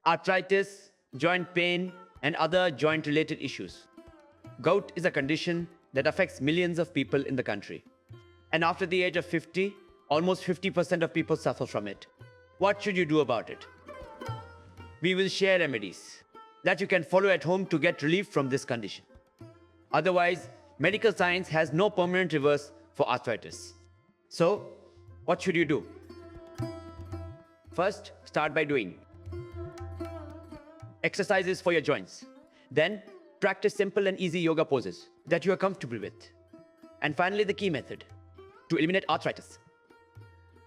arthritis, joint pain, and other joint-related issues. Gout is a condition that affects millions of people in the country. And after the age of 50, almost 50% of people suffer from it. What should you do about it? We will share remedies that you can follow at home to get relief from this condition. Otherwise, medical science has no permanent reverse for arthritis. So, what should you do? First, start by doing exercises for your joints. Then, practice simple and easy yoga poses that you are comfortable with. And finally, the key method to eliminate arthritis: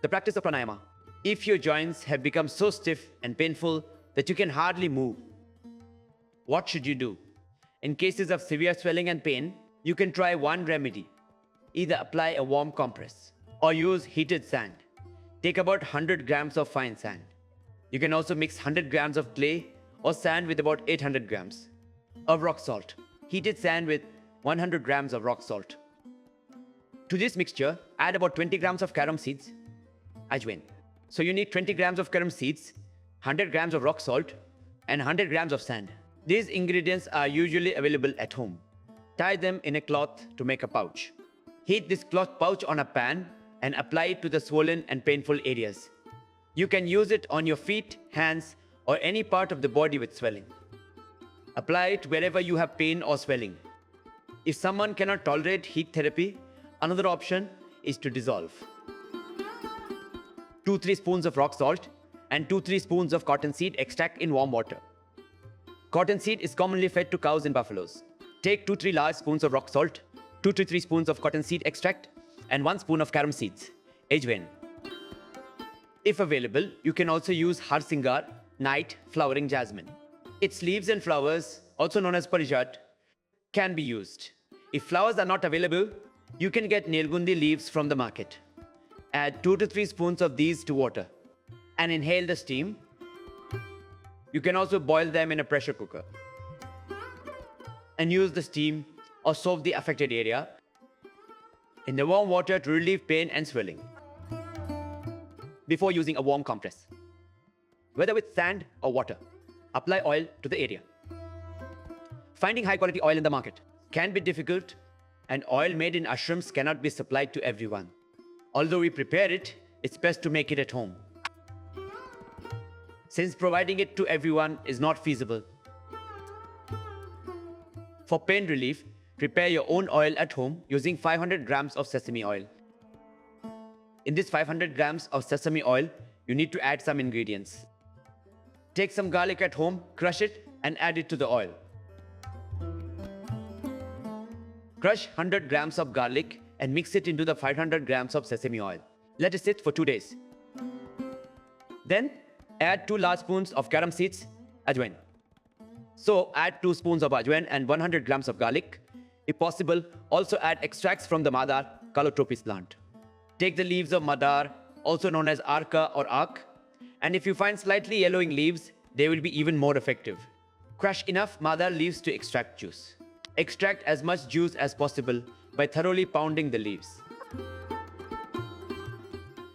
the practice of pranayama. If your joints have become so stiff and painful that you can hardly move, what should you do? In cases of severe swelling and pain, you can try one remedy. Either apply a warm compress or use heated sand. Take about 100 grams of fine sand. You can also mix 100 grams of clay or sand with about 800 grams of rock salt. Heated sand with 100 grams of rock salt. To this mixture, add about 20 grams of carom seeds, Ajwain. So you need 20 grams of carom seeds, 100 grams of rock salt, and 100 grams of sand. These ingredients are usually available at home. Tie them in a cloth to make a pouch. Heat this cloth pouch on a pan and apply it to the swollen and painful areas. You can use it on your feet, hands, or any part of the body with swelling. Apply it wherever you have pain or swelling. If someone cannot tolerate heat therapy, another option is to dissolve 2-3 spoons of rock salt and 2-3 spoons of cottonseed extract in warm water. Cottonseed is commonly fed to cows and buffaloes. Take 2-3 large spoons of rock salt, 2-3 spoons of cottonseed extract, and 1 spoon of carom seeds, Ajwain. If available, you can also use harsingar, night flowering jasmine. Its leaves and flowers, also known as parijat, can be used. If flowers are not available, you can get nilgundi leaves from the market. Add 2 to 3 spoons of these to water and inhale the steam. You can also boil them in a pressure cooker and use the steam or soak the affected area in the warm water to relieve pain and swelling before using a warm compress. Whether with sand or water, apply oil to the area. Finding high quality oil in the market can be difficult, and oil made in ashrams cannot be supplied to everyone. Although we prepare it, it's best to make it at home, since providing it to everyone is not feasible. For pain relief, prepare your own oil at home using 500 grams of sesame oil. In this 500 grams of sesame oil, you need to add some ingredients. Take some garlic at home, crush it, and add it to the oil. Crush 100 grams of garlic and mix it into the 500 grams of sesame oil. Let it sit for 2 days. Then, add 2 large spoons of carom seeds, Ajwain. So, add 2 spoons of Ajwain and 100 grams of garlic. If possible, also add extracts from the Madar calotropis plant. Take the leaves of Madar, also known as Arka or Ak, and if you find slightly yellowing leaves, they will be even more effective. Crush enough Madar leaves to extract juice. Extract as much juice as possible by thoroughly pounding the leaves.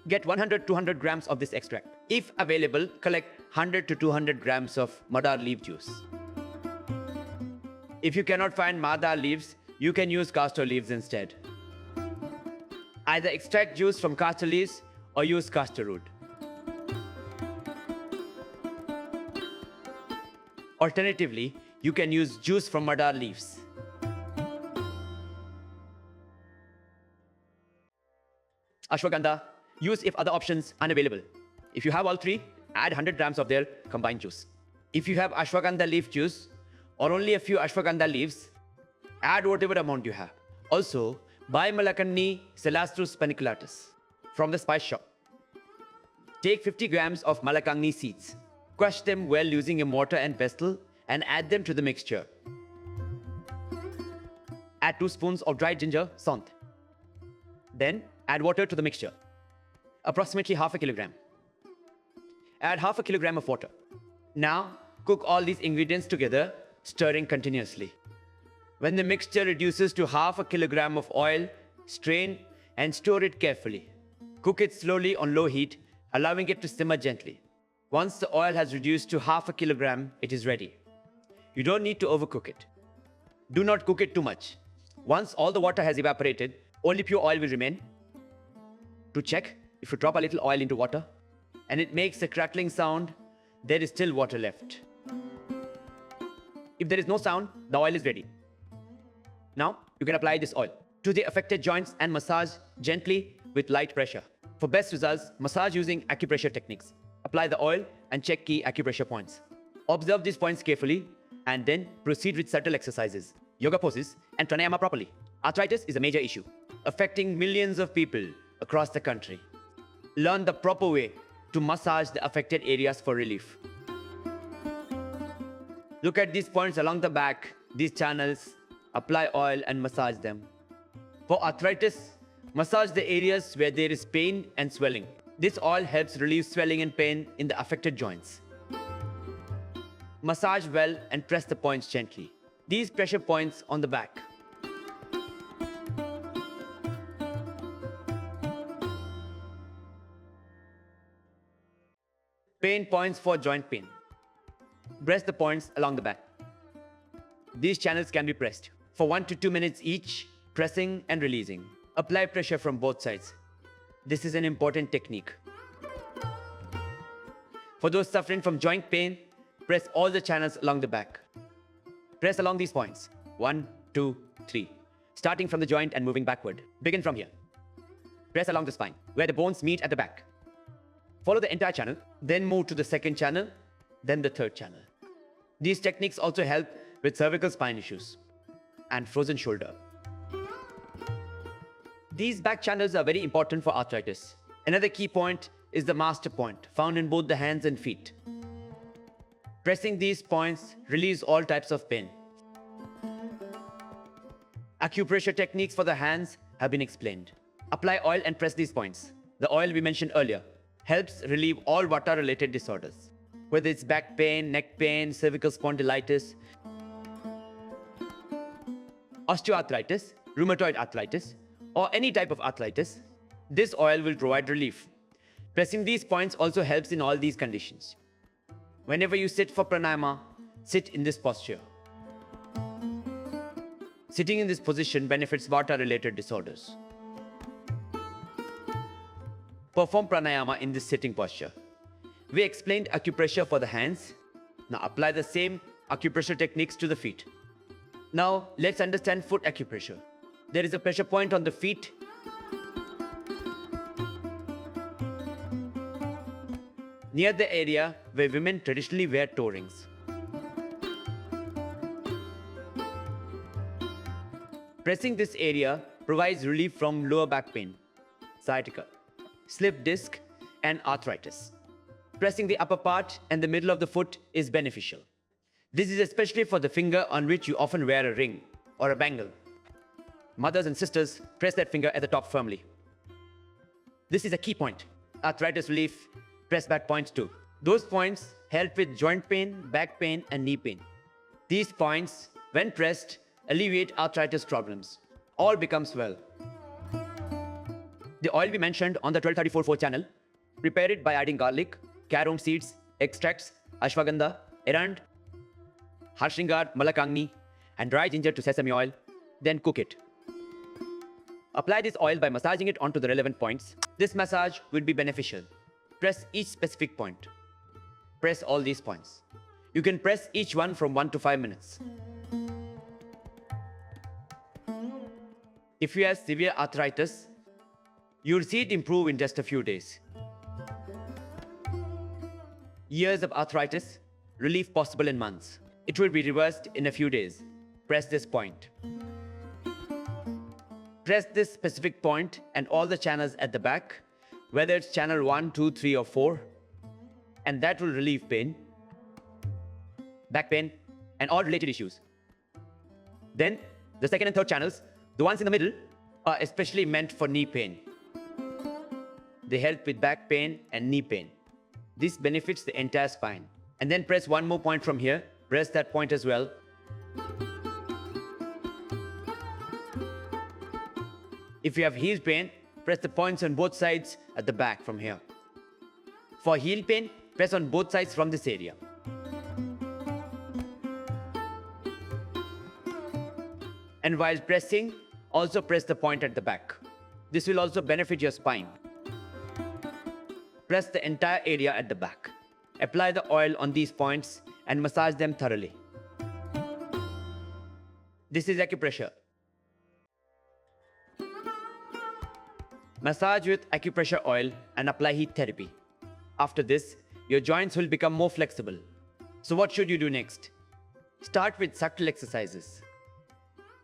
Get 100-200 grams of this extract. If available, collect 100 to 200 grams of Madar leaf juice. If you cannot find Madar leaves, you can use castor leaves instead. Either extract juice from castor leaves or use castor root. Alternatively, you can use juice from Madar leaves. Ashwagandha, use if other options unavailable. If you have all three, add 100 grams of their combined juice. If you have ashwagandha leaf juice or only a few ashwagandha leaves, add whatever amount you have. Also, buy Malakanni Celastrus paniculatus from the spice shop. Take 50 grams of Malakanni seeds. Crush them well using a mortar and pestle and add them to the mixture. Add 2 spoons of dried ginger, sant. Then add water to the mixture, approximately half a kilogram. Add half a kilogram of water. Now cook all these ingredients together, stirring continuously. When the mixture reduces to half a kilogram of oil, strain and store it carefully. Cook it slowly on low heat, allowing it to simmer gently. Once the oil has reduced to half a kilogram, it is ready. You don't need to overcook it. Do not cook it too much. Once all the water has evaporated, only pure oil will remain. To check, if you drop a little oil into water and it makes a crackling sound, there is still water left. If there is no sound, the oil is ready. Now, you can apply this oil to the affected joints and massage gently with light pressure. For best results, massage using acupressure techniques. Apply the oil and check key acupressure points. Observe these points carefully and then proceed with subtle exercises, yoga poses, and pranayama properly. Arthritis is a major issue, affecting millions of people across the country. Learn the proper way to massage the affected areas for relief. Look at these points along the back, these channels. Apply oil and massage them. For arthritis, massage the areas where there is pain and swelling. This oil helps relieve swelling and pain in the affected joints. Massage well and press the points gently. These pressure points on the back. Pain points for joint pain. Press the points along the back. These channels can be pressed for 1 to 2 minutes each, pressing and releasing. Apply pressure from both sides. This is an important technique. For those suffering from joint pain, press all the channels along the back. Press along these points. 1, 2, 3. Starting from the joint and moving backward. Begin from here. Press along the spine, where the bones meet at the back. Follow the entire channel, then move to the second channel, then the third channel. These techniques also help with cervical spine issues and frozen shoulder. These back channels are very important for arthritis. Another key point is the master point, found in both the hands and feet. Pressing these points relieves all types of pain. Acupressure techniques for the hands have been explained. Apply oil and press these points. The oil we mentioned earlier helps relieve all vata-related disorders, whether it's back pain, neck pain, cervical spondylitis, osteoarthritis, rheumatoid arthritis, or any type of arthritis. This oil will provide relief. Pressing these points also helps in all these conditions. Whenever you sit for pranayama, sit in this posture. Sitting in this position benefits vata-related disorders. Perform pranayama in this sitting posture. We explained acupressure for the hands. Now apply the same acupressure techniques to the feet. Now let's understand foot acupressure. There is a pressure point on the feet. Near the area where women traditionally wear toe rings. Pressing this area provides relief from lower back pain, sciatica, slip disc, and arthritis. Pressing the upper part and the middle of the foot is beneficial. This is especially for the finger on which you often wear a ring or a bangle. Mothers and sisters, press that finger at the top firmly. This is a key point. Arthritis relief, press back points too. Those points help with joint pain, back pain, and knee pain. These points, when pressed, alleviate arthritis problems. All becomes well. The oil we mentioned on the 1234-4 channel, prepare it by adding garlic, carom seeds, extracts, ashwagandha, erand, harshringar, malakagni, and dry ginger to sesame oil, then cook it. Apply this oil by massaging it onto the relevant points. This massage will be beneficial. Press each specific point. Press all these points. You can press each one from 1 to 5 minutes. If you have severe arthritis, you'll see it improve in just a few days. Years of arthritis, relief possible in months. It will be reversed in a few days. Press this point. Press this specific point and all the channels at the back, whether it's channel 1, 2, 3, or 4, and that will relieve pain, back pain, and all related issues. Then, the second and third channels, the ones in the middle, are especially meant for knee pain. They help with back pain and knee pain. This benefits the entire spine. And then press one more point from here. Press that point as well. If you have heel pain, press the points on both sides at the back from here. For heel pain, Press on both sides from this area. And while pressing, also press the point at the back. This will also benefit your spine. Press the entire area at the back. Apply the oil on these points and massage them thoroughly. This is acupressure. Massage with acupressure oil and apply heat therapy. After this, your joints will become more flexible. So what should you do next? Start with subtle exercises.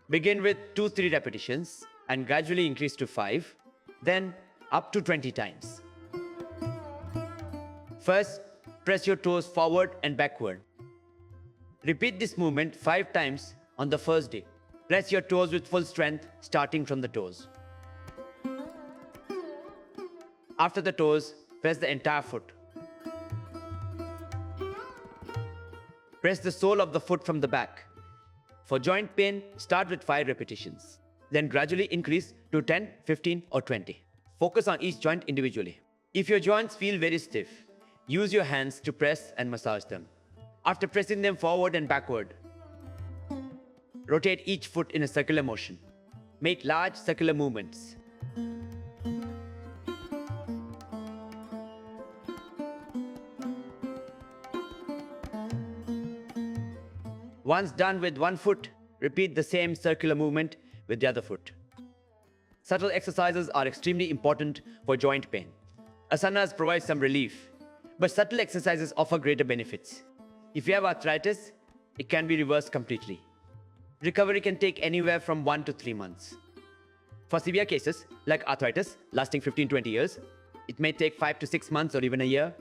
Begin with 2-3 repetitions and gradually increase to 5, then up to 20 times. First, press your toes forward and backward. Repeat this movement 5 times on the first day. Press your toes with full strength, starting from the toes. After the toes, press the entire foot. Press the sole of the foot from the back. For joint pain, start with 5 repetitions. Then gradually increase to 10, 15 or 20. Focus on each joint individually. If your joints feel very stiff, use your hands to press and massage them. After pressing them forward and backward, rotate each foot in a circular motion. Make large circular movements. Once done with one foot, repeat the same circular movement with the other foot. Subtle exercises are extremely important for joint pain. Asanas provide some relief, but subtle exercises offer greater benefits. If you have arthritis, it can be reversed completely. Recovery can take anywhere from 1 to 3 months. For severe cases, like arthritis, lasting 15-20 years, it may take 5 to 6 months or even a year.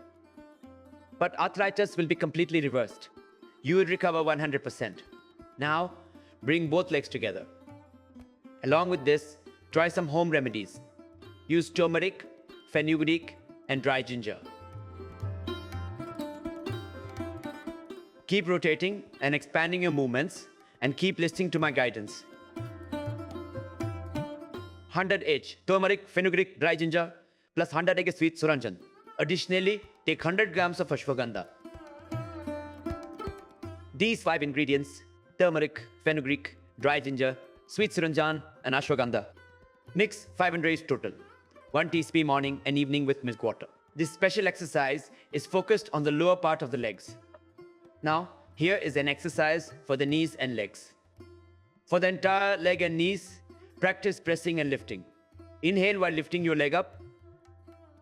But arthritis will be completely reversed. You will recover 100%. Now, bring both legs together. Along with this, try some home remedies. Use turmeric, fenugreek, and dry ginger. Keep rotating and expanding your movements and keep listening to my guidance. 100H, turmeric, fenugreek, dry ginger, plus 100 egg sweet Suranjan. Additionally, take 100 grams of ashwagandha. These 5 ingredients, turmeric, fenugreek, dry ginger, sweet Suranjan, and ashwagandha. Mix 500 total. 1 teaspoon morning and evening with milk water. This special exercise is focused on the lower part of the legs. Now, here is an exercise for the knees and legs. For the entire leg and knees, practice pressing and lifting. Inhale while lifting your leg up.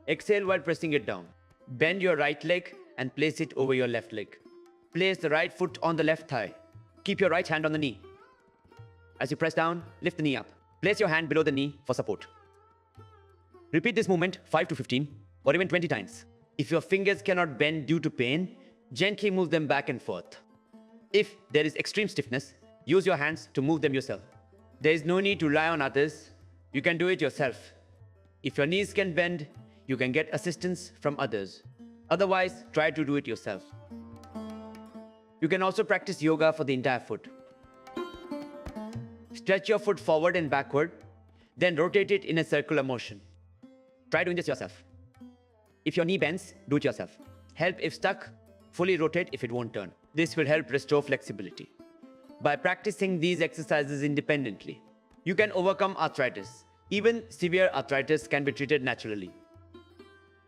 Exhale while pressing it down. Bend your right leg and place it over your left leg. Place the right foot on the left thigh. Keep your right hand on the knee. As you press down, lift the knee up. Place your hand below the knee for support. Repeat this movement 5 to 15 or even 20 times. If your fingers cannot bend due to pain, gently move them back and forth. If there is extreme stiffness, use your hands to move them yourself. There is no need to rely on others. You can do it yourself. If your knees can bend, you can get assistance from others. Otherwise, try to do it yourself. You can also practice yoga for the entire foot. Stretch your foot forward and backward, then rotate it in a circular motion. Try doing this yourself. If your knee bends, do it yourself. Help if stuck, fully rotate if it won't turn. This will help restore flexibility. By practicing these exercises independently, you can overcome arthritis. Even severe arthritis can be treated naturally.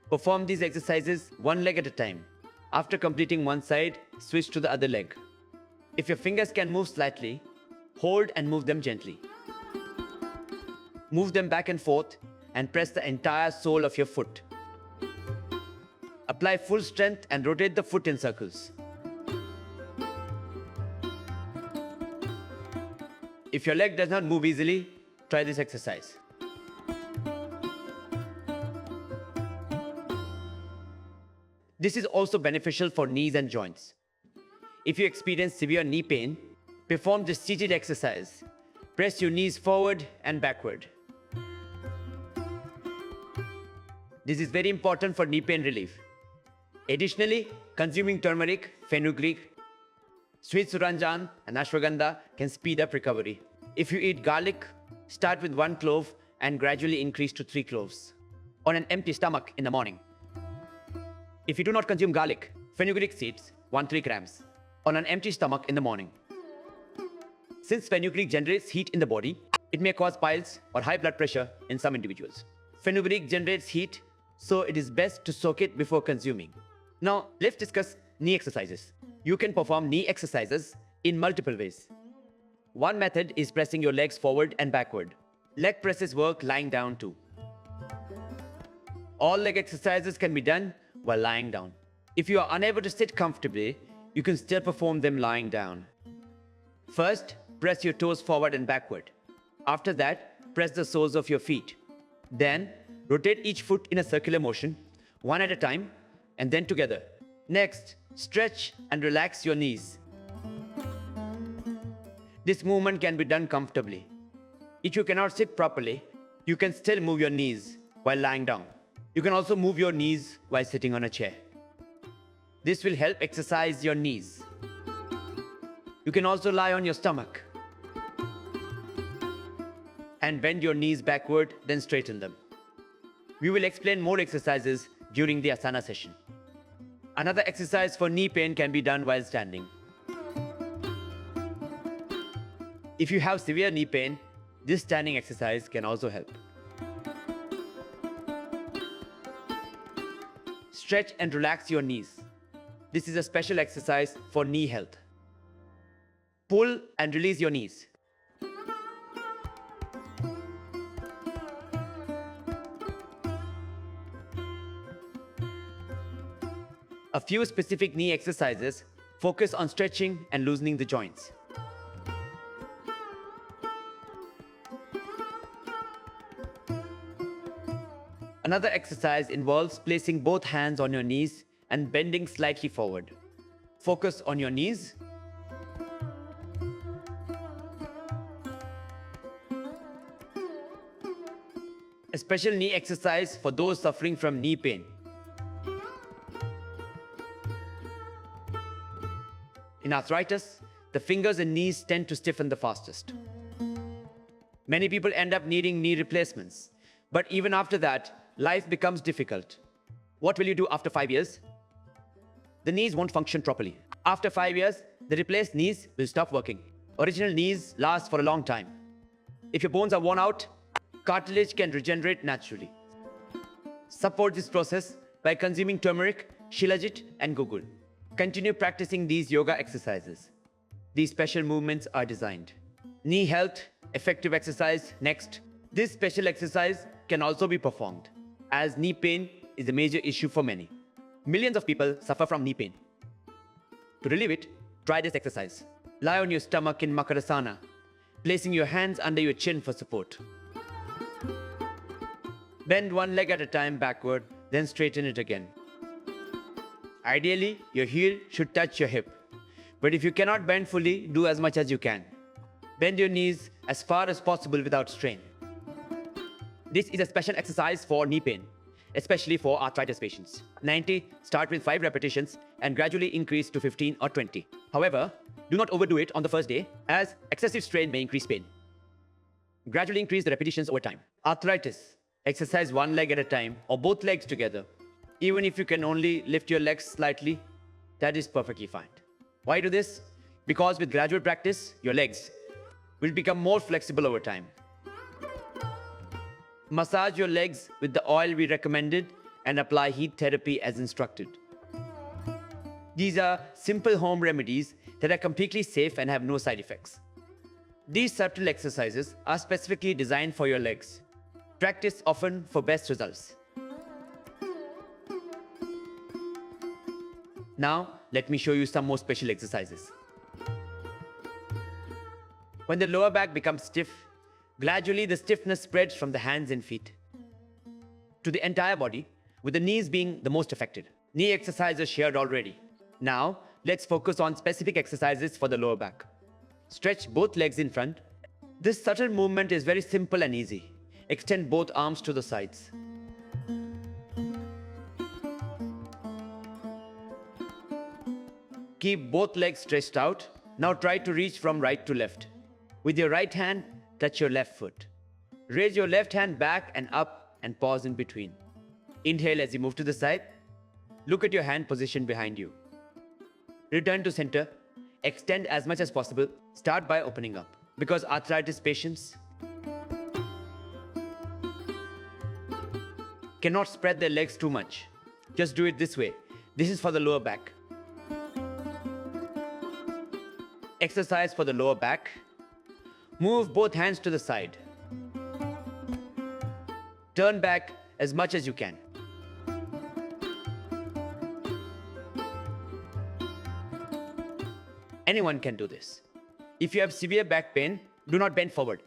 Perform these exercises one leg at a time. After completing one side, switch to the other leg. If your fingers can move slightly, hold and move them gently. Move them back and forth and press the entire sole of your foot. Apply full strength and rotate the foot in circles. If your leg does not move easily, try this exercise. This is also beneficial for knees and joints. If you experience severe knee pain, perform this seated exercise. Press your knees forward and backward. This is very important for knee pain relief. Additionally, consuming turmeric, fenugreek, sweet Suranjan, and ashwagandha can speed up recovery. If you eat garlic, start with 1 clove and gradually increase to 3 cloves on an empty stomach in the morning. If you do not consume garlic, fenugreek seeds, 1-3 grams, on an empty stomach in the morning. Since fenugreek generates heat in the body, it may cause piles or high blood pressure in some individuals. Fenugreek generates heat, so it is best to soak it before consuming. Now, let's discuss knee exercises. You can perform knee exercises in multiple ways. One method is pressing your legs forward and backward. Leg presses work lying down too. All leg exercises can be done while lying down. If you are unable to sit comfortably, you can still perform them lying down. First, press your toes forward and backward. After that, press the soles of your feet. Then, rotate each foot in a circular motion, one at a time, and then together. Next, stretch and relax your knees. This movement can be done comfortably. If you cannot sit properly, you can still move your knees while lying down. You can also move your knees while sitting on a chair. This will help exercise your knees. You can also lie on your stomach and bend your knees backward, then straighten them. We will explain more exercises during the Asana session. Another exercise for knee pain can be done while standing. If you have severe knee pain, this standing exercise can also help. Stretch and relax your knees. This is a special exercise for knee health. Pull and release your knees. A few specific knee exercises focus on stretching and loosening the joints. Another exercise involves placing both hands on your knees and bending slightly forward. Focus on your knees. A special knee exercise for those suffering from knee pain. In arthritis, the fingers and knees tend to stiffen the fastest. Many people end up needing knee replacements, but even after that, life becomes difficult. What will you do after 5 years? The knees won't function properly. After 5 years, the replaced knees will stop working. Original knees last for a long time. If your bones are worn out, cartilage can regenerate naturally. Support this process by consuming turmeric, Shilajit, and Guggul. Continue practicing these yoga exercises. These special movements are designed. Knee health, effective exercise. Next, this special exercise can also be performed, as knee pain is a major issue for many. Millions of people suffer from knee pain. To relieve it, try this exercise. Lie on your stomach in Makarasana, placing your hands under your chin for support. Bend one leg at a time backward, then straighten it again. Ideally, your heel should touch your hip. But if you cannot bend fully, do as much as you can. Bend your knees as far as possible without strain. This is a special exercise for knee pain, especially for arthritis patients. 90, start with 5 repetitions and gradually increase to 15 or 20. However, do not overdo it on the first day, as excessive strain may increase pain. Gradually increase the repetitions over time. Arthritis, exercise one leg at a time or both legs together. Even if you can only lift your legs slightly, that is perfectly fine. Why do this? Because with gradual practice, your legs will become more flexible over time. Massage your legs with the oil we recommended and apply heat therapy as instructed. These are simple home remedies that are completely safe and have no side effects. These subtle exercises are specifically designed for your legs. Practice often for best results. Now, let me show you some more special exercises. When the lower back becomes stiff, gradually the stiffness spreads from the hands and feet to the entire body, with the knees being the most affected. Knee exercises shared already. Now, let's focus on specific exercises for the lower back. Stretch both legs in front. This subtle movement is very simple and easy. Extend both arms to the sides. Keep both legs stretched out. Now try to reach from right to left. With your right hand, touch your left foot. Raise your left hand back and up and pause in between. Inhale as you move to the side. Look at your hand position behind you. Return to center. Extend as much as possible. Start by opening up. Because arthritis patients cannot spread their legs too much. Just do it this way. This is for the lower back. Exercise for the lower back. Move both hands to the side. Turn back as much as you can. Anyone can do this. If you have severe back pain, do not bend forward.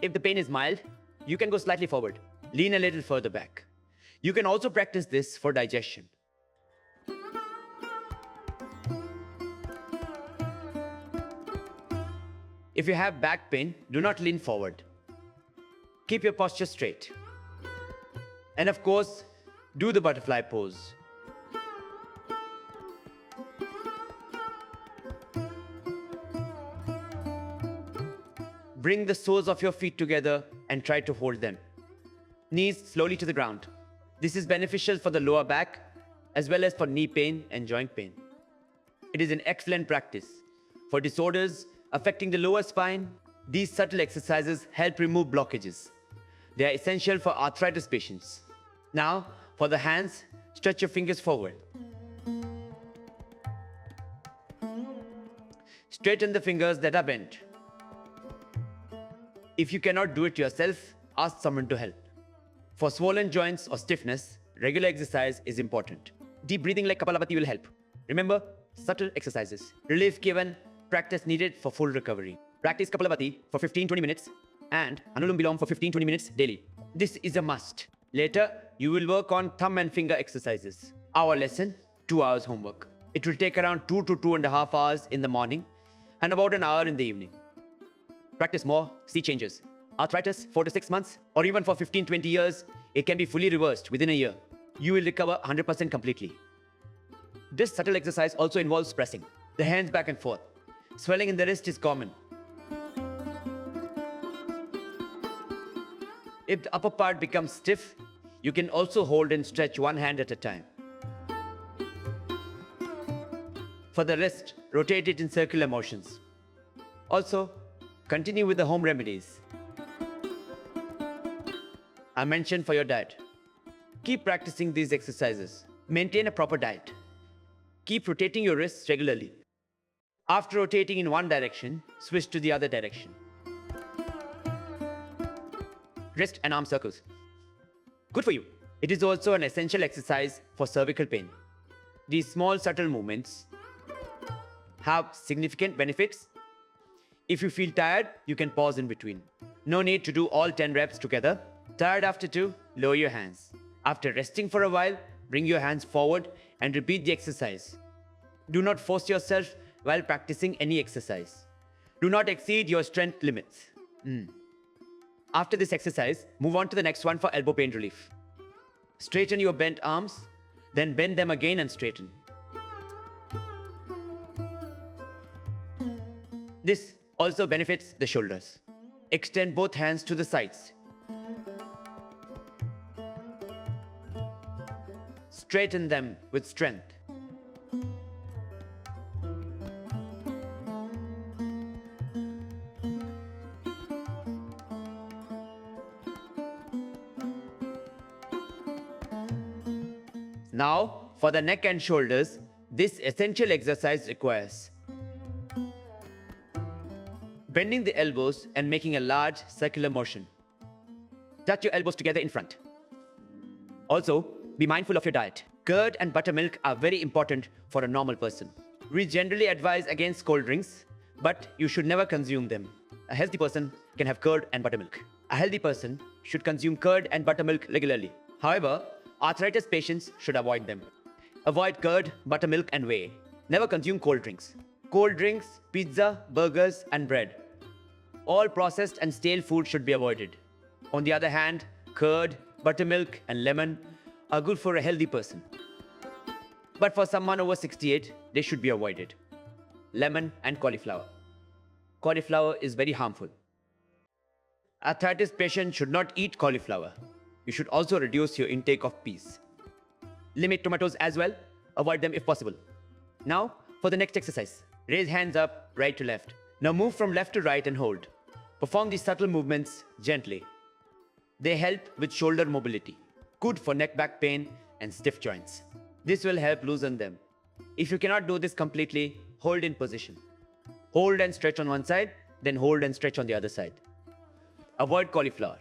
If the pain is mild, you can go slightly forward. Lean a little further back. You can also practice this for digestion. If you have back pain, do not lean forward. Keep your posture straight. And of course, do the butterfly pose. Bring the soles of your feet together and try to hold them. Knees slowly to the ground. This is beneficial for the lower back as well as for knee pain and joint pain. It is an excellent practice. For disorders affecting the lower spine, these subtle exercises help remove blockages. They are essential for arthritis patients. Now, for the hands, stretch your fingers forward. Straighten the fingers that are bent. If you cannot do it yourself, ask someone to help. For swollen joints or stiffness, regular exercise is important. Deep breathing like Kapalbhati will help. Remember, subtle exercises. Relief given, practice needed for full recovery. Practice Kapalbhati for 15-20 minutes and Anulom for 15-20 minutes daily. This is a must. Later, you will work on thumb and finger exercises. Our lesson, 2 hours homework. It will take around 2 to 2.5 hours in the morning and about an hour in the evening. Practice more, see changes. Arthritis, 4 to 6 months, or even for 15-20 years, it can be fully reversed within a year. You will recover 100% completely. This subtle exercise also involves pressing the hands back and forth. Swelling in the wrist is common. If the upper part becomes stiff, you can also hold and stretch one hand at a time. For the wrist, rotate it in circular motions. Also, continue with the home remedies I mentioned for your diet. Keep practicing these exercises. Maintain a proper diet. Keep rotating your wrists regularly. After rotating in one direction, switch to the other direction. Wrist and arm circles. Good for you. It is also an essential exercise for cervical pain. These small subtle movements have significant benefits. If you feel tired, you can pause in between. No need to do all 10 reps together. Tired after 2, lower your hands. After resting for a while, bring your hands forward and repeat the exercise. Do not force yourself while practicing any exercise. Do not exceed your strength limits. After this exercise, move on to the next one for elbow pain relief. Straighten your bent arms, then bend them again and straighten. This also benefits the shoulders. Extend both hands to the sides. Straighten them with strength. Now, for the neck and shoulders, this essential exercise requires bending the elbows and making a large circular motion. Touch your elbows together in front. Also, be mindful of your diet. Curd and buttermilk are very important for a normal person. We generally advise against cold drinks, but you should never consume them. A healthy person can have curd and buttermilk. A healthy person should consume curd and buttermilk regularly. However, arthritis patients should avoid them. Avoid curd, buttermilk, and whey. Never consume cold drinks. Cold drinks, pizza, burgers, and bread. All processed and stale food should be avoided. On the other hand, curd, buttermilk, and lemon are good for a healthy person. But for someone over 68, they should be avoided. Lemon and cauliflower. Cauliflower is very harmful. Arthritis patients should not eat cauliflower. You should also reduce your intake of peas. Limit tomatoes as well. avoid them if possible. Now, for the next exercise. Raise hands up, right to left. Now move from left to right and hold. Perform these subtle movements gently. They help with shoulder mobility. Good for neck back pain and stiff joints. This will help loosen them. If you cannot do this completely, hold in position. Hold and stretch on one side, then hold and stretch on the other side. Avoid cauliflower.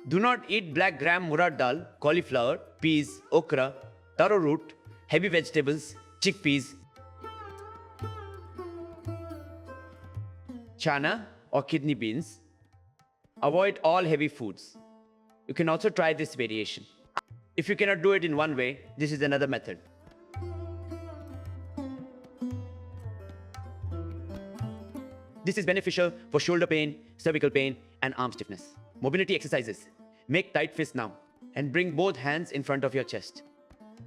Do not eat black gram murad dal, cauliflower, peas, okra, taro root, heavy vegetables, chickpeas, chana or kidney beans. Avoid all heavy foods. You can also try this variation. If you cannot do it in one way, this is another method. This is beneficial for shoulder pain, cervical pain, and arm stiffness. Mobility exercises. Make tight fists now and bring both hands in front of your chest.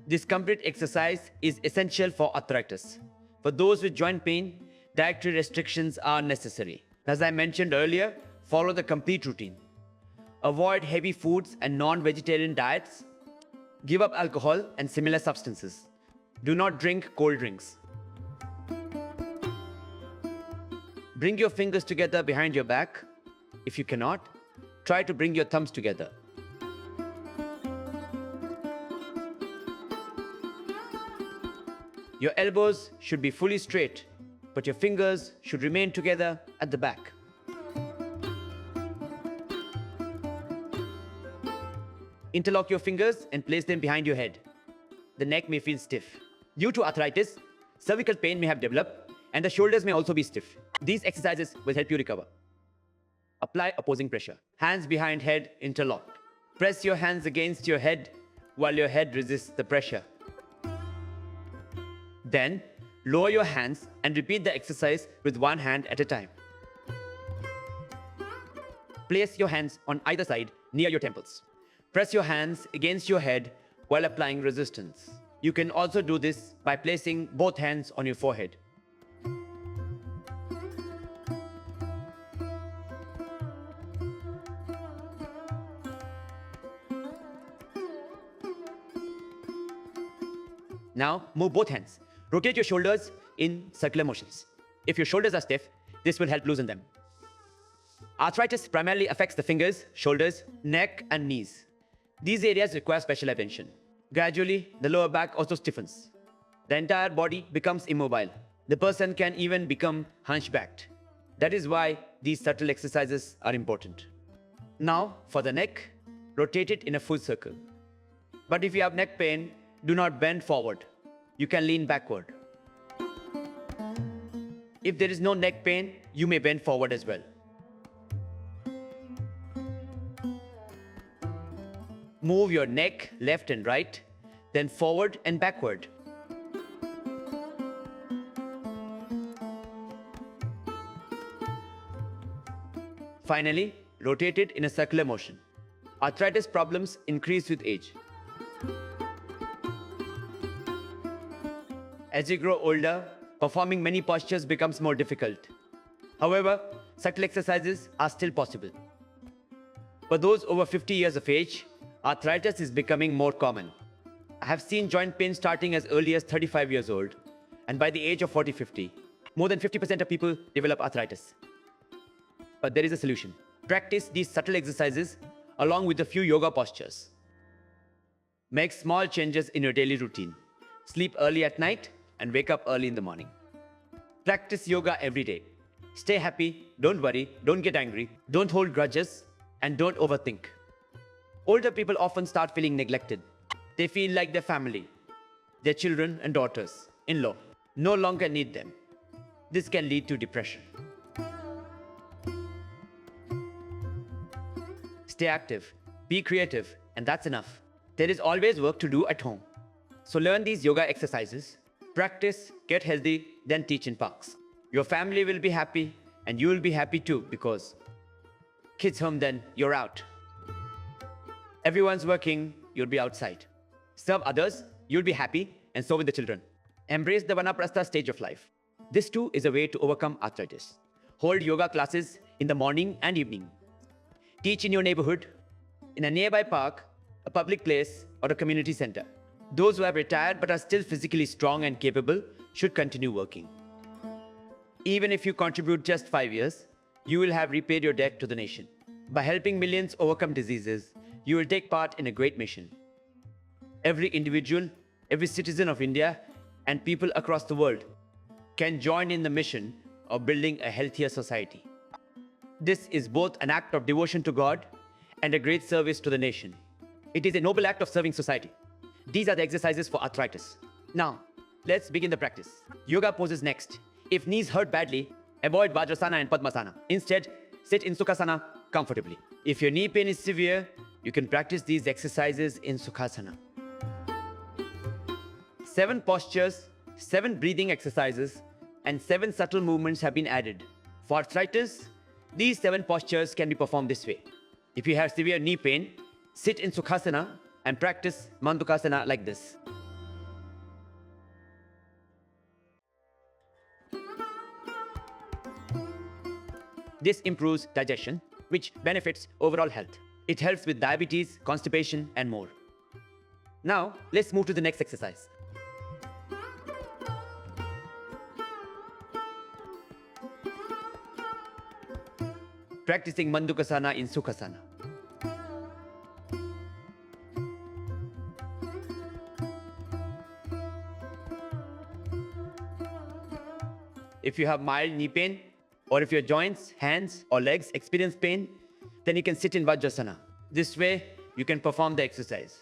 This complete exercise is essential for arthritis. For those with joint pain, dietary restrictions are necessary. As I mentioned earlier, follow the complete routine. Avoid heavy foods and non-vegetarian diets. Give up alcohol and similar substances. Do not drink cold drinks. Bring your fingers together behind your back. If you cannot, try to bring your thumbs together. Your elbows should be fully straight, but your fingers should remain together at the back. Interlock your fingers and place them behind your head. The neck may feel stiff. Due to arthritis, cervical pain may have developed and the shoulders may also be stiff. These exercises will help you recover. Apply opposing pressure. Hands behind head interlocked. Press your hands against your head while your head resists the pressure. Then, lower your hands and repeat the exercise with one hand at a time. Place your hands on either side near your temples. Press your hands against your head while applying resistance. You can also do this by placing both hands on your forehead. Now, move both hands. Rotate your shoulders in circular motions. If your shoulders are stiff, this will help loosen them. Arthritis primarily affects the fingers, shoulders, neck, and knees. These areas require special attention. Gradually, the lower back also stiffens. The entire body becomes immobile. The person can even become hunchbacked. That is why these subtle exercises are important. Now, for the neck, rotate it in a full circle. But if you have neck pain, do not bend forward. You can lean backward. If there is no neck pain, you may bend forward as well. Move your neck left and right, then forward and backward. Finally, rotate it in a circular motion. Arthritis problems increase with age. As you grow older, performing many postures becomes more difficult. However, subtle exercises are still possible. For those over 50 years of age, arthritis is becoming more common. I have seen joint pain starting as early as 35 years old, and by the age of 40-50, more than 50% of people develop arthritis. But there is a solution. Practice these subtle exercises along with a few yoga postures. Make small changes in your daily routine. Sleep early at night and wake up early in the morning. Practice yoga every day. Stay happy, don't worry, don't get angry, don't hold grudges, and don't overthink. Older people often start feeling neglected. They feel like their family, their children and daughters, in-law, no longer need them. This can lead to depression. Stay active, be creative, and that's enough. There is always work to do at home. So learn these yoga exercises, practice, get healthy, then teach in parks. Your family will be happy and you will be happy too because kids home, then you're out. Everyone's working, you'll be outside. Serve others, you'll be happy, and so will the children. Embrace the Vanaprastha stage of life. This too is a way to overcome arthritis. Hold yoga classes in the morning and evening. Teach in your neighborhood, in a nearby park, a public place, or a community center. Those who have retired but are still physically strong and capable should continue working. Even if you contribute just 5 years, you will have repaid your debt to the nation. By helping millions overcome diseases, you will take part in a great mission. Every individual, every citizen of India, and people across the world can join in the mission of building a healthier society. This is both an act of devotion to God and a great service to the nation. It is a noble act of serving society. These are the exercises for arthritis. Now, let's begin the practice. Yoga poses next. If knees hurt badly, avoid Vajrasana and Padmasana. Instead, sit in Sukhasana comfortably. If your knee pain is severe, you can practice these exercises in Sukhasana. 7 postures, 7 breathing exercises, and 7 subtle movements have been added. For arthritis, these 7 postures can be performed this way. If you have severe knee pain, sit in Sukhasana and practice Mandukasana like this. This improves digestion, which benefits overall health. It helps with diabetes, constipation, and more. Now, let's move to the next exercise. Practicing Mandukasana in Sukhasana. If you have mild knee pain, or if your joints, hands, or legs experience pain, then you can sit in Vajrasana. This way, you can perform the exercise.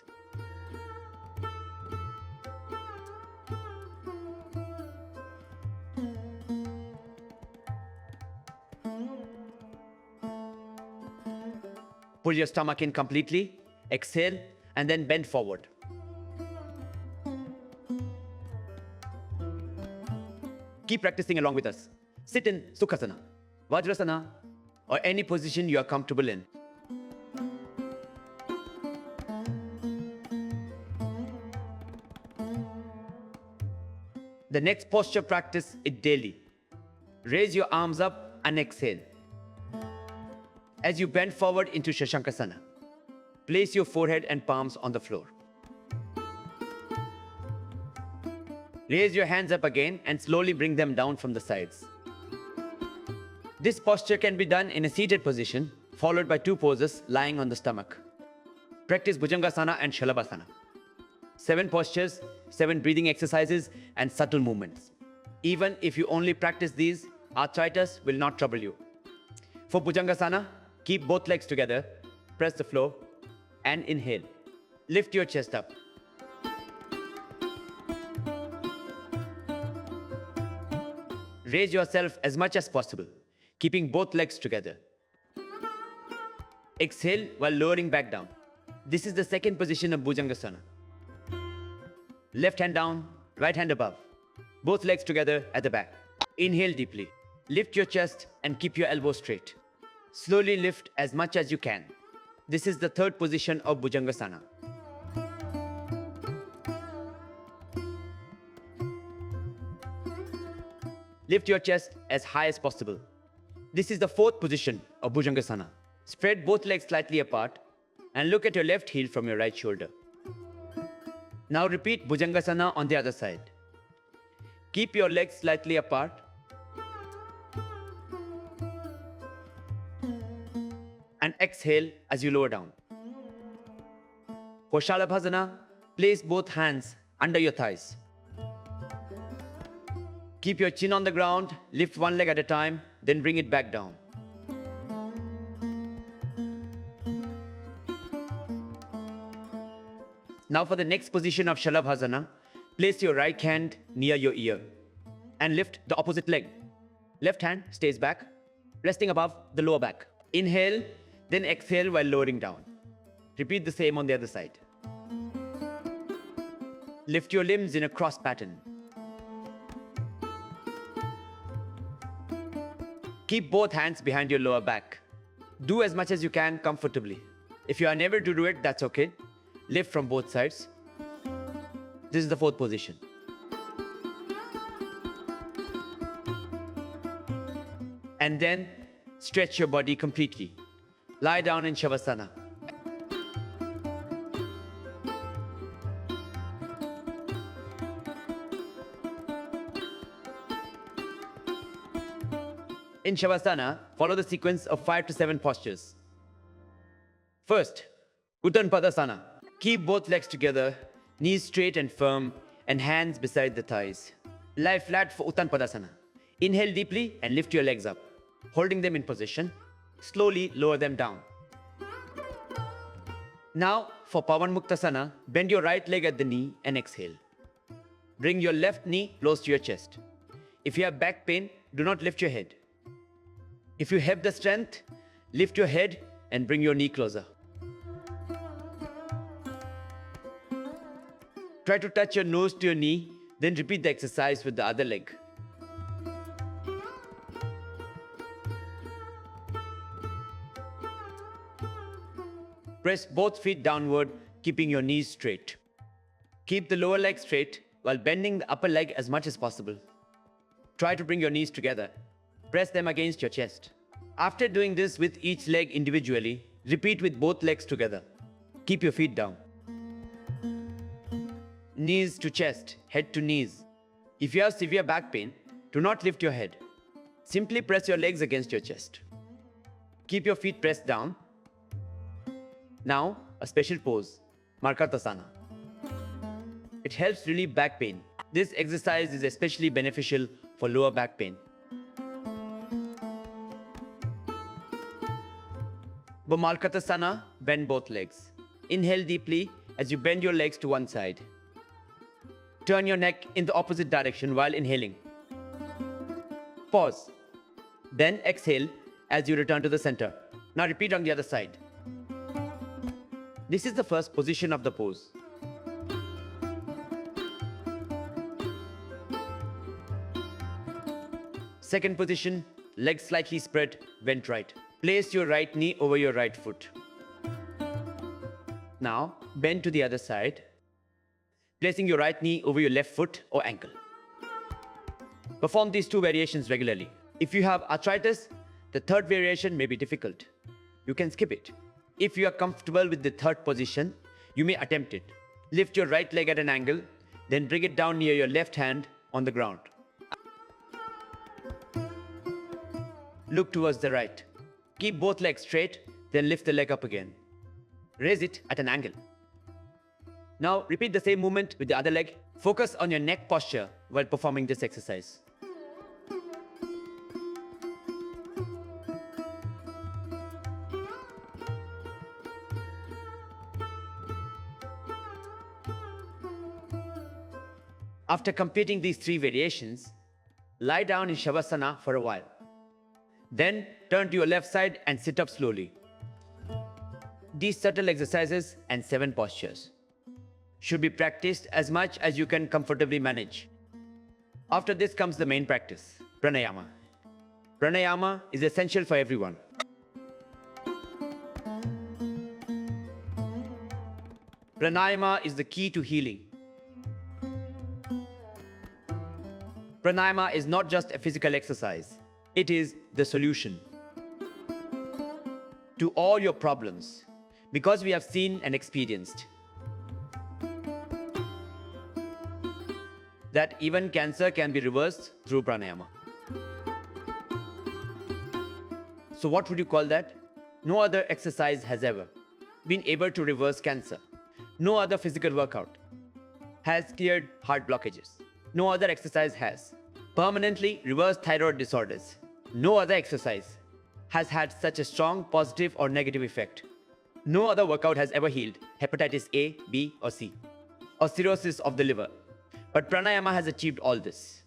Pull your stomach in completely, exhale, and then bend forward. Keep practicing along with us. Sit in Sukhasana, Vajrasana, or any position you are comfortable in. The next posture practice is daily. Raise your arms up and exhale. As you bend forward into Shashankasana, place your forehead and palms on the floor. Raise your hands up again and slowly bring them down from the sides. This posture can be done in a seated position, followed by 2 poses lying on the stomach. Practice Bhujangasana and Shalabhasana. 7 postures, 7 breathing exercises, and subtle movements. Even if you only practice these, arthritis will not trouble you. For Bhujangasana, keep both legs together, press the floor, and inhale. Lift your chest up. Raise yourself as much as possible, keeping both legs together. Exhale while lowering back down. This is the second position of Bhujangasana. Left hand down, right hand above. Both legs together at the back. Inhale deeply. Lift your chest and keep your elbows straight. Slowly lift as much as you can. This is the third position of Bhujangasana. Lift your chest as high as possible. This is the fourth position of Bhujangasana. Spread both legs slightly apart and look at your left heel from your right shoulder. Now repeat Bhujangasana on the other side. Keep your legs slightly apart. And exhale as you lower down. For Shalabhasana, place both hands under your thighs. Keep your chin on the ground, lift one leg at a time, then bring it back down. Now for the next position of Shalabhasana, place your right hand near your ear and lift the opposite leg. Left hand stays back, resting above the lower back. Inhale, then exhale while lowering down. Repeat the same on the other side. Lift your limbs in a cross pattern. Keep both hands behind your lower back. Do as much as you can comfortably. If you are unable to do it, that's okay. Lift from both sides. This is the fourth position. And then stretch your body completely. Lie down in Shavasana. In Shavasana, follow the sequence of 5 to 7 postures. First, Uttanpadasana. Keep both legs together, knees straight and firm, and hands beside the thighs. Lie flat for Uttanpadasana. Inhale deeply and lift your legs up. Holding them in position, slowly lower them down. Now, for Pawanmuktasana, bend your right leg at the knee and exhale. Bring your left knee close to your chest. If you have back pain, do not lift your head. If you have the strength, lift your head and bring your knee closer. Try to touch your nose to your knee, then repeat the exercise with the other leg. Press both feet downward, keeping your knees straight. Keep the lower leg straight while bending the upper leg as much as possible. Try to bring your knees together. Press them against your chest. After doing this with each leg individually, repeat with both legs together. Keep your feet down. Knees to chest, head to knees. If you have severe back pain, do not lift your head. Simply press your legs against your chest. Keep your feet pressed down. Now, a special pose, Markatasana. It helps relieve back pain. This exercise is especially beneficial for lower back pain. For Markatasana, bend both legs. Inhale deeply as you bend your legs to one side. Turn your neck in the opposite direction while inhaling. Pause. Then exhale as you return to the center. Now repeat on the other side. This is the first position of the pose. Second position, legs slightly spread, bent right. Place your right knee over your right foot. Now, bend to the other side, placing your right knee over your left foot or ankle. Perform these two variations regularly. If you have arthritis, the third variation may be difficult. You can skip it. If you are comfortable with the third position, you may attempt it. Lift your right leg at an angle, then bring it down near your left hand on the ground. Look towards the right. Keep both legs straight, then lift the leg up again. Raise it at an angle. Now repeat the same movement with the other leg. Focus on your neck posture while performing this exercise. After completing these three variations, lie down in Shavasana for a while. Then turn to your left side and sit up slowly. These subtle exercises and 7 postures should be practiced as much as you can comfortably manage. After this comes the main practice, Pranayama. Pranayama is essential for everyone. Pranayama is the key to healing. Pranayama is not just a physical exercise. It is the solution to all your problems, because we have seen and experienced that even cancer can be reversed through pranayama. So what would you call that? No other exercise has ever been able to reverse cancer. No other physical workout has cleared heart blockages. No other exercise has permanently reversed thyroid disorders. No other exercise has had such a strong positive or negative effect. No other workout has ever healed hepatitis A, B, or C, or cirrhosis of the liver. But pranayama has achieved all this.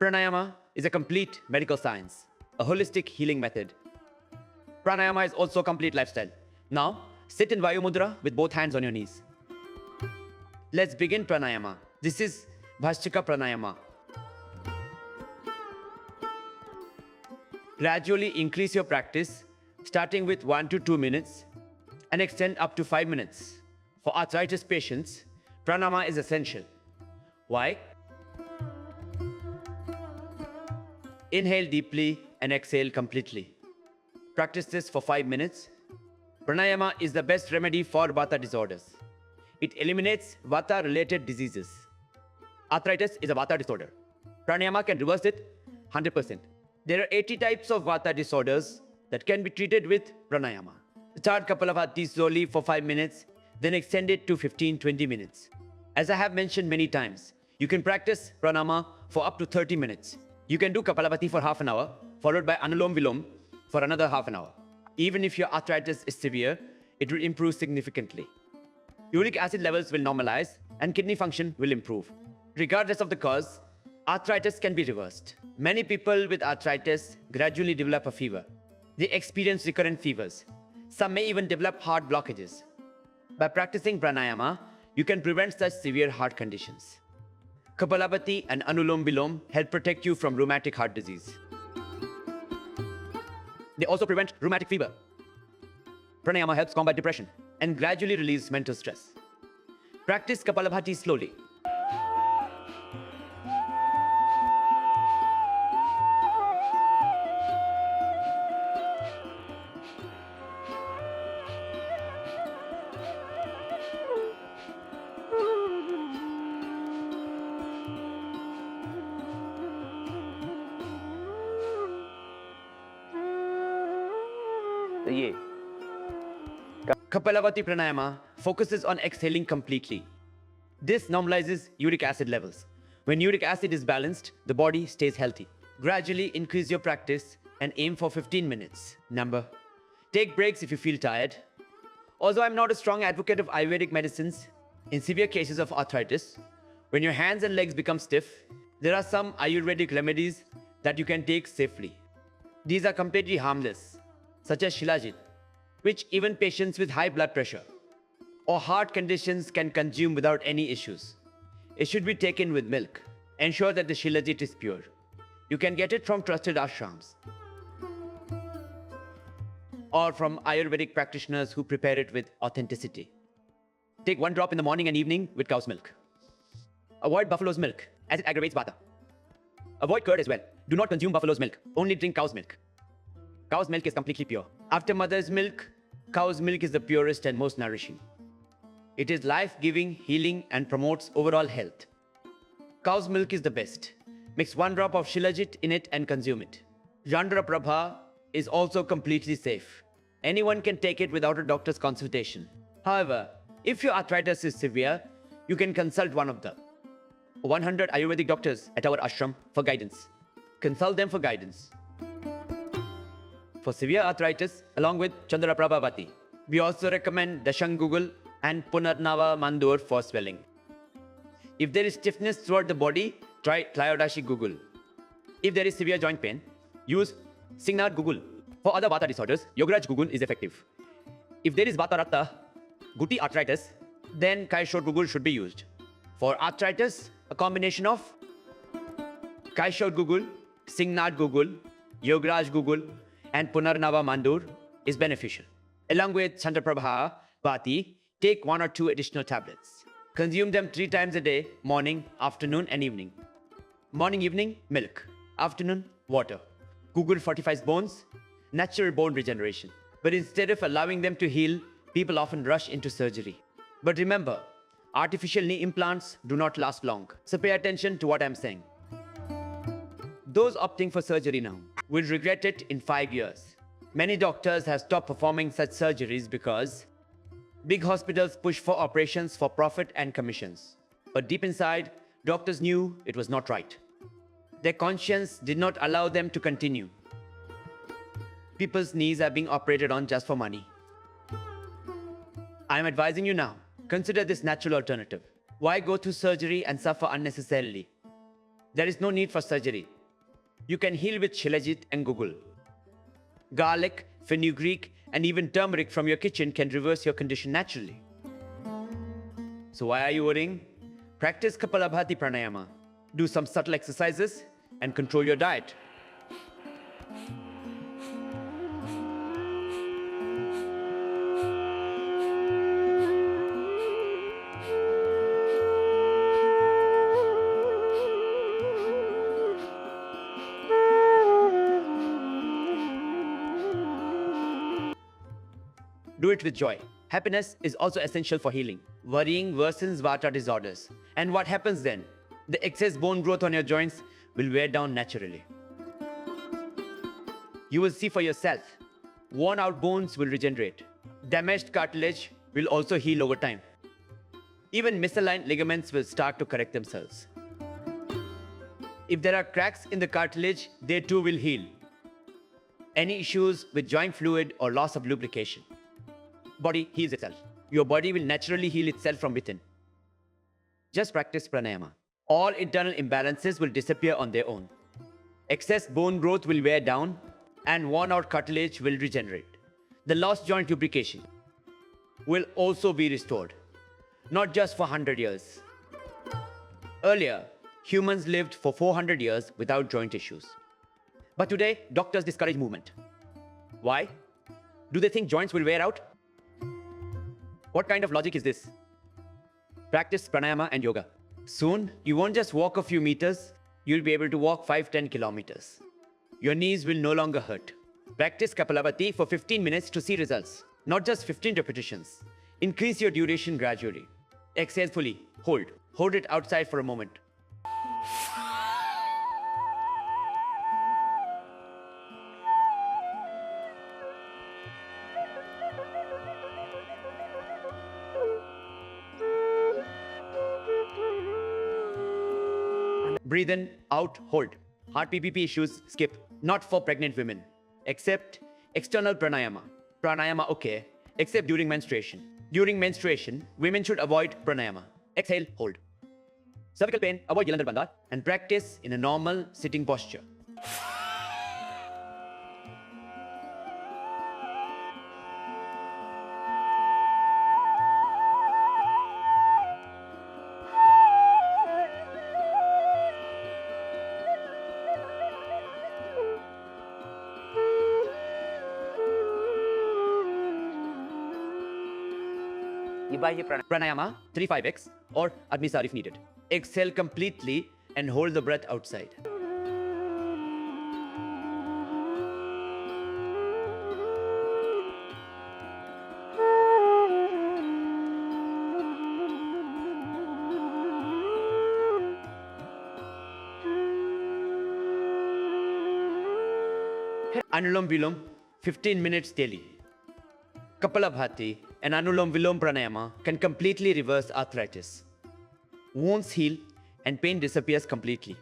Pranayama is a complete medical science, a holistic healing method. Pranayama is also a complete lifestyle. Now, sit in Vayu Mudra with both hands on your knees. Let's begin pranayama. This is Bhastrika Pranayama. Gradually increase your practice, starting with 1 to 2 minutes and extend up to 5 minutes. For arthritis patients, pranayama is essential. Why? Inhale deeply and exhale completely. Practice this for 5 minutes. Pranayama is the best remedy for Vata disorders. It eliminates Vata-related diseases. Arthritis is a Vata disorder. Pranayama can reverse it 100%. There are 80 types of Vata disorders that can be treated with Pranayama. Start Kapalbhati slowly for 5 minutes, then extend it to 15-20 minutes. As I have mentioned many times, you can practice Pranayama for up to 30 minutes. You can do Kapalbhati for half an hour, followed by Anulom Vilom for another half an hour. Even if your arthritis is severe, it will improve significantly. Uric acid levels will normalize and kidney function will improve. Regardless of the cause, arthritis can be reversed. Many people with arthritis gradually develop a fever. They experience recurrent fevers. Some may even develop heart blockages. By practicing pranayama, you can prevent such severe heart conditions. Kapalbhati and Anulom Vilom help protect you from rheumatic heart disease. They also prevent rheumatic fever. Pranayama helps combat depression and gradually release mental stress. Practice Kapalbhati slowly. Kapalbhati Pranayama focuses on exhaling completely. This normalizes uric acid levels. When uric acid is balanced, the body stays healthy. Gradually increase your practice and aim for 15 minutes. Number. Take breaks if you feel tired. Although I'm not a strong advocate of Ayurvedic medicines, in severe cases of arthritis, when your hands and legs become stiff, there are some Ayurvedic remedies that you can take safely. These are completely harmless, such as Shilajit, which even patients with high blood pressure or heart conditions can consume without any issues. It should be taken with milk. Ensure that the Shilajit is pure. You can get it from trusted ashrams or from Ayurvedic practitioners who prepare it with authenticity. Take 1 drop in the morning and evening with cow's milk. Avoid buffalo's milk as it aggravates Vata. Avoid curd as well. Do not consume buffalo's milk. Only drink cow's milk. Cow's milk is completely pure. After mother's milk, cow's milk is the purest and most nourishing. It is life-giving, healing, and promotes overall health. Cow's milk is the best. Mix 1 drop of Shilajit in it and consume it. Chandraprabha is also completely safe. Anyone can take it without a doctor's consultation. However, if your arthritis is severe, you can consult one of the 100 Ayurvedic doctors at our ashram for guidance. Consult them for guidance. For severe arthritis, along with Chandraprabha Vati, we also recommend Dashang Guggul and Punarnava Mandur for swelling. If there is stiffness throughout the body, try Tlayodashi Guggul. If there is severe joint pain, use Singnad Guggul. For other Vata disorders, Yogaraj Guggul is effective. If there is Vata Ratta, Guti arthritis, then Kaishore Guggul should be used. For arthritis, a combination of Kaishore Guggul, Singnad Guggul, Yogaraj Guggul, and Punarnava Mandur is beneficial. Along with Chandraprabha Vati, take 1 or 2 additional tablets. Consume them 3 times a day, morning, afternoon, and evening. Morning, evening, milk. Afternoon, water. Guggul fortifies bones, natural bone regeneration. But instead of allowing them to heal, people often rush into surgery. But remember, artificial knee implants do not last long. So pay attention to what I'm saying. Those opting for surgery now will regret it in 5 years. Many doctors have stopped performing such surgeries because big hospitals push for operations for profit and commissions. But deep inside, doctors knew it was not right. Their conscience did not allow them to continue. People's knees are being operated on just for money. I am advising you now, consider this natural alternative. Why go through surgery and suffer unnecessarily? There is no need for surgery. You can heal with Shilajit and Guggul. Garlic, Fenugreek, and even turmeric from your kitchen can reverse your condition naturally. So why are you worrying? Practice Kapalbhati Pranayama. Do some subtle exercises and control your diet. Do it with joy. Happiness is also essential for healing. Worrying worsens Vata disorders. And what happens then? The excess bone growth on your joints will wear down naturally. You will see for yourself. Worn out bones will regenerate. Damaged cartilage will also heal over time. Even misaligned ligaments will start to correct themselves. If there are cracks in the cartilage, they too will heal. Any issues with joint fluid or loss of lubrication, body heals itself. Your body will naturally heal itself from within. Just practice pranayama. All internal imbalances will disappear on their own. Excess bone growth will wear down and worn out cartilage will regenerate. The lost joint lubrication will also be restored, not just for 100 years. Earlier, humans lived for 400 years without joint issues. But today, doctors discourage movement. Why? Do they think joints will wear out? What kind of logic is this? Practice pranayama and yoga. Soon, you won't just walk a few meters, you'll be able to walk 5-10 kilometers. Your knees will no longer hurt. Practice Kapalbhati for 15 minutes to see results. Not just 15 repetitions. Increase your duration gradually. Exhale fully. Hold. Hold it outside for a moment. Breathe in, out, hold. Heart PPP issues, skip. Not for pregnant women. Except external pranayama. Pranayama okay, except during menstruation. During menstruation, women should avoid pranayama. Exhale, hold. Cervical pain, avoid Yalandhar Bandha and practice in a normal sitting posture. Pranayama 3-5x or Admisar if needed. Exhale completely and hold the breath outside. Anulom Vilom 15 minutes daily. Kapalbhati and Anulom Vilom Pranayama can completely reverse arthritis. Wounds heal and pain disappears completely.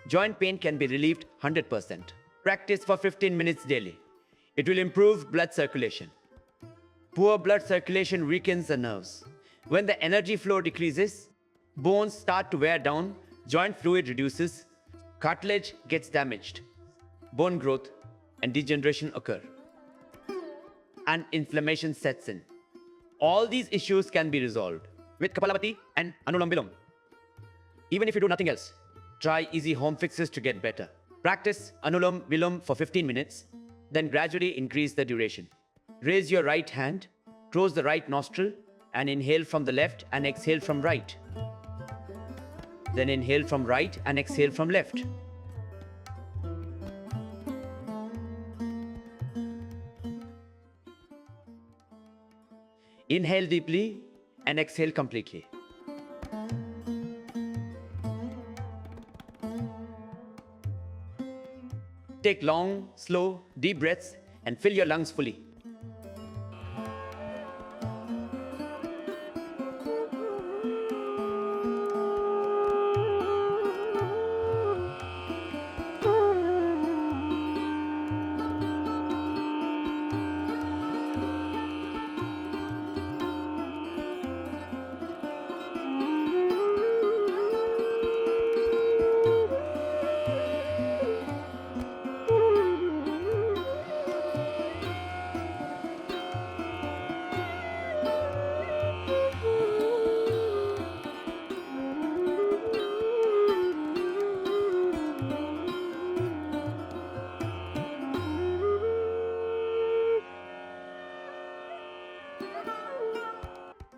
Joint pain can be relieved 100%. Practice for 15 minutes daily. It will improve blood circulation. Poor blood circulation weakens the nerves. When the energy flow decreases, bones start to wear down, joint fluid reduces, cartilage gets damaged, bone growth and degeneration occur, and inflammation sets in. All these issues can be resolved with Kapalbhati and Anulom Vilom. Even if you do nothing else, try easy home fixes to get better. Practice Anulom Vilom for 15 minutes, then gradually increase the duration. Raise your right hand, close the right nostril, and inhale from the left and exhale from right. Then inhale from right and exhale from left. Inhale deeply and exhale completely. Take long, slow, deep breaths and fill your lungs fully.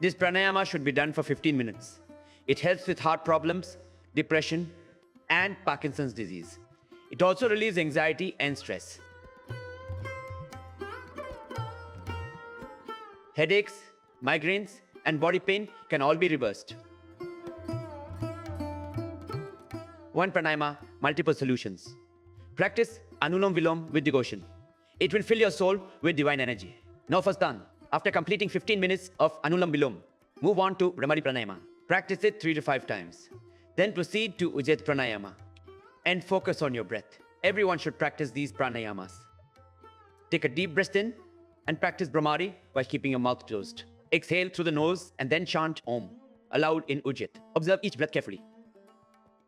This pranayama should be done for 15 minutes. It helps with heart problems, depression, and Parkinson's disease. It also relieves anxiety and stress. Headaches, migraines, and body pain can all be reversed. One pranayama, multiple solutions. Practice Anulom Vilom with devotion. It will fill your soul with divine energy. Now first done. After completing 15 minutes of Anulom Vilom, move on to Brahmari Pranayama. Practice it 3 to 5 times. Then proceed to Ujjayi Pranayama and focus on your breath. Everyone should practice these pranayamas. Take a deep breath in and practice Brahmari by keeping your mouth closed. Exhale through the nose and then chant Om aloud in Ujjayi. Observe each breath carefully.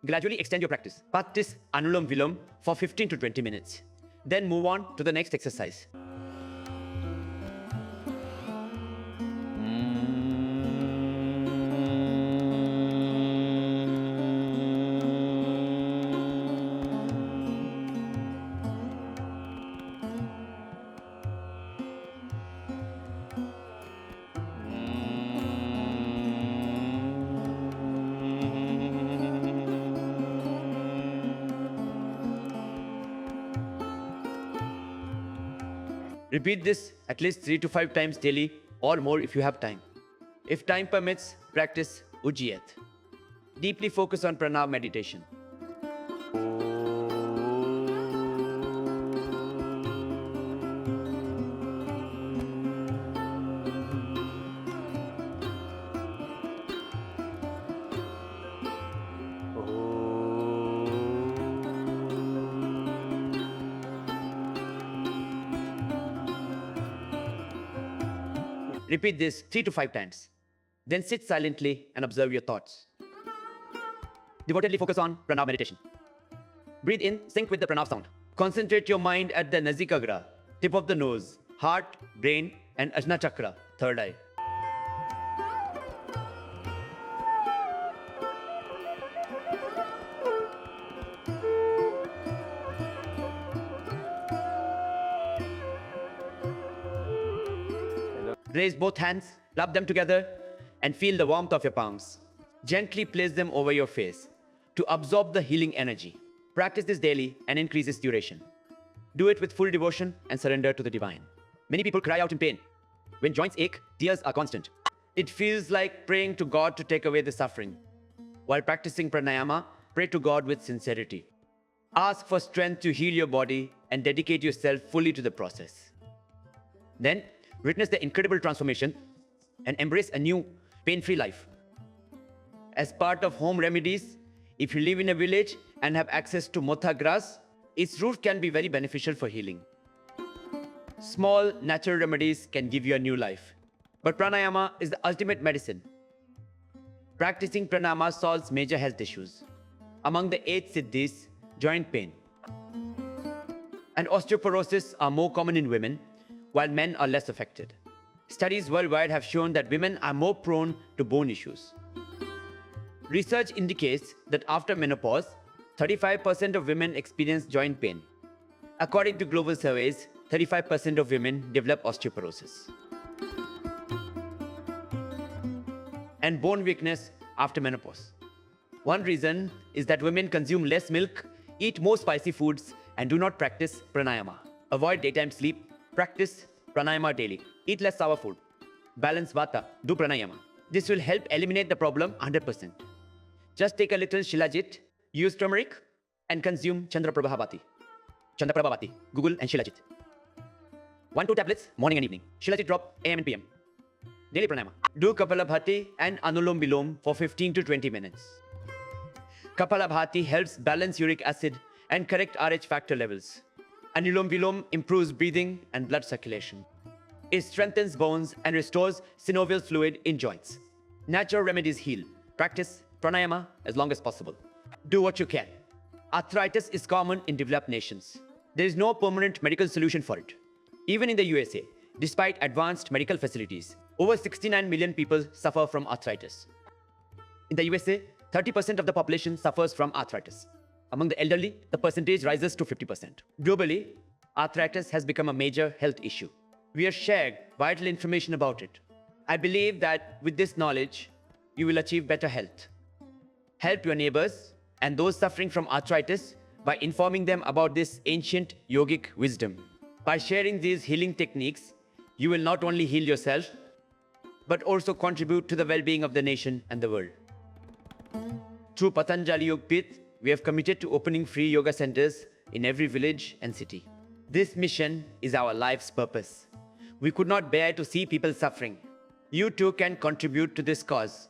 Gradually extend your practice. Practice Anulom Vilom for 15 to 20 minutes. Then move on to the next exercise. Repeat this at least 3 to 5 times daily or more if you have time. If time permits, practice Ujjayi. Deeply focus on Pranam meditation. Repeat this 3 to 5 times. Then sit silently and observe your thoughts. Devotedly focus on Pranav meditation. Breathe in, sync with the Pranav sound. Concentrate your mind at the Nasikagra, tip of the nose, heart, brain, and Ajna Chakra, third eye. Raise both hands, rub them together, and feel the warmth of your palms. Gently place them over your face to absorb the healing energy. Practice this daily and increase its duration. Do it with full devotion and surrender to the divine. Many people cry out in pain. When joints ache, tears are constant. It feels like praying to God to take away the suffering. While practicing pranayama, pray to God with sincerity. Ask for strength to heal your body and dedicate yourself fully to the process. Then, witness the incredible transformation and embrace a new, pain-free life. As part of home remedies, if you live in a village and have access to motha grass, its root can be very beneficial for healing. Small, natural remedies can give you a new life. But pranayama is the ultimate medicine. Practicing pranayama solves major health issues. Among the 8 siddhis, joint pain and osteoporosis are more common in women, while men are less affected. Studies worldwide have shown that women are more prone to bone issues. Research indicates that after menopause, 35% of women experience joint pain. According to global surveys, 35% of women develop osteoporosis and bone weakness after menopause. One reason is that women consume less milk, eat more spicy foods, and do not practice pranayama. Avoid daytime sleep. Practice pranayama daily. Eat less sour food. Balance vata. Do pranayama. This will help eliminate the problem 100%. Just take a little Shilajit, use turmeric, and consume Chandraprabha. Chandraprabha, Guggul, and Shilajit. 1-2 tablets, morning and evening. Shilajit drop, AM and PM. Daily pranayama. Do Kapalbhati and Anulom Vilom for 15 to 20 minutes. Kapalbhati helps balance uric acid and correct RH factor levels. Anulom Vilom improves breathing and blood circulation. It strengthens bones and restores synovial fluid in joints. Natural remedies heal. Practice pranayama as long as possible. Do what you can. Arthritis is common in developed nations. There is no permanent medical solution for it. Even in the USA, despite advanced medical facilities, over 69 million people suffer from arthritis. In the USA, 30% of the population suffers from arthritis. Among the elderly, the percentage rises to 50%. Globally, arthritis has become a major health issue. We have shared vital information about it. I believe that with this knowledge, you will achieve better health. Help your neighbors and those suffering from arthritis by informing them about this ancient yogic wisdom. By sharing these healing techniques, you will not only heal yourself, but also contribute to the well-being of the nation and the world. Through Patanjali Yogpith, we have committed to opening free yoga centers in every village and city. This mission is our life's purpose. We could not bear to see people suffering. You too can contribute to this cause.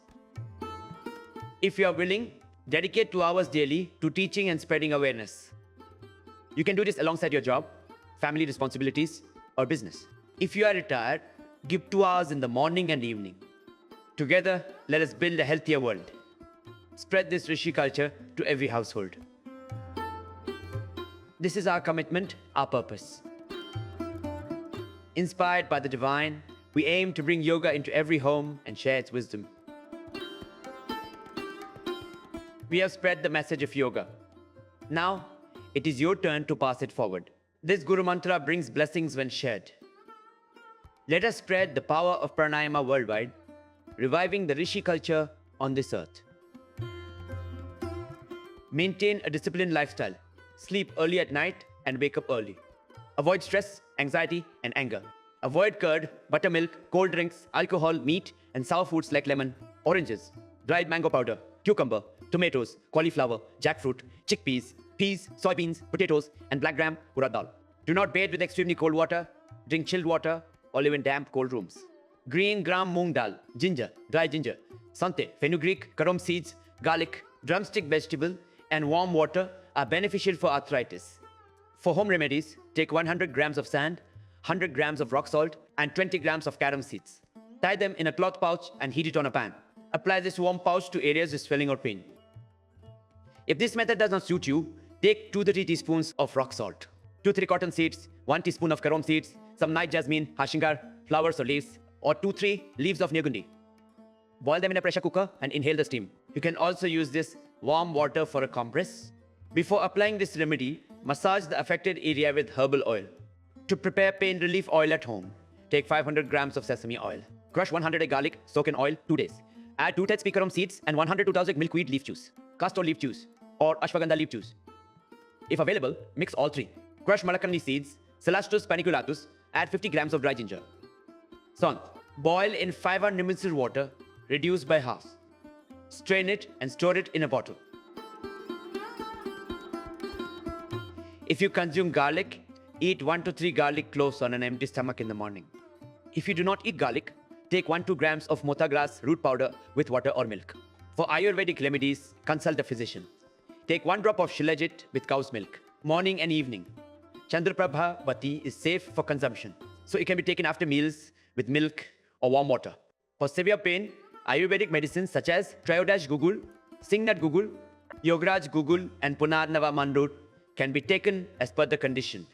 If you are willing, dedicate 2 hours daily to teaching and spreading awareness. You can do this alongside your job, family responsibilities, or business. If you are retired, give 2 hours in the morning and evening. Together, let us build a healthier world. Spread this Rishi culture to every household. This is our commitment, our purpose. Inspired by the divine, we aim to bring yoga into every home and share its wisdom. We have spread the message of yoga. Now, it is your turn to pass it forward. This Guru Mantra brings blessings when shared. Let us spread the power of Pranayama worldwide, reviving the Rishi culture on this earth. Maintain a disciplined lifestyle. Sleep early at night and wake up early. Avoid stress, anxiety, and anger. Avoid curd, buttermilk, cold drinks, alcohol, meat, and sour foods like lemon, oranges, dried mango powder, cucumber, tomatoes, cauliflower, jackfruit, chickpeas, peas, soybeans, potatoes, and black gram urad dal. Do not bathe with extremely cold water, drink chilled water, or live in damp, cold rooms. Green gram moong dal, ginger, dry ginger, sante, fenugreek, karom seeds, garlic, drumstick vegetable, and warm water are beneficial for arthritis. For home remedies, take 100 grams of sand, 100 grams of rock salt, and 20 grams of carom seeds. Tie them in a cloth pouch and heat it on a pan. Apply this warm pouch to areas with swelling or pain. If this method does not suit you, take 2 to 3 teaspoons of rock salt, 2-3 cotton seeds, 1 teaspoon of karom seeds, some night jasmine, hashingar, flowers or leaves, or 2-3 leaves of nirgundi. Boil them in a pressure cooker and inhale the steam. You can also use this warm water for a compress. Before applying this remedy, massage the affected area with herbal oil. To prepare pain relief oil at home, take 500 grams of sesame oil. Crush 100 egg garlic, soak in oil 2 days. Add 2 teaspoons seeds and 100 to 1000 milkweed leaf juice, castor leaf juice, or ashwagandha leaf juice. If available, mix all 3. Crush malakandi seeds, Celastris paniculatus, add 50 grams of dry ginger. Sant. Boil in 500 ml water, reduce by half. Strain it and store it in a bottle. If you consume garlic, eat 1 to 3 garlic cloves on an empty stomach in the morning. If you do not eat garlic, take 1-2 grams of motha grass root powder with water or milk. For Ayurvedic remedies, consult a physician. Take 1 drop of Shilajit with cow's milk, morning and evening. Chandraprabha tea is safe for consumption, so it can be taken after meals with milk or warm water. For severe pain, Ayurvedic medicines such as Triodash Guggul, Singnat Guggul, Yograj Guggul, and Punarnava Mandut can be taken as per the condition.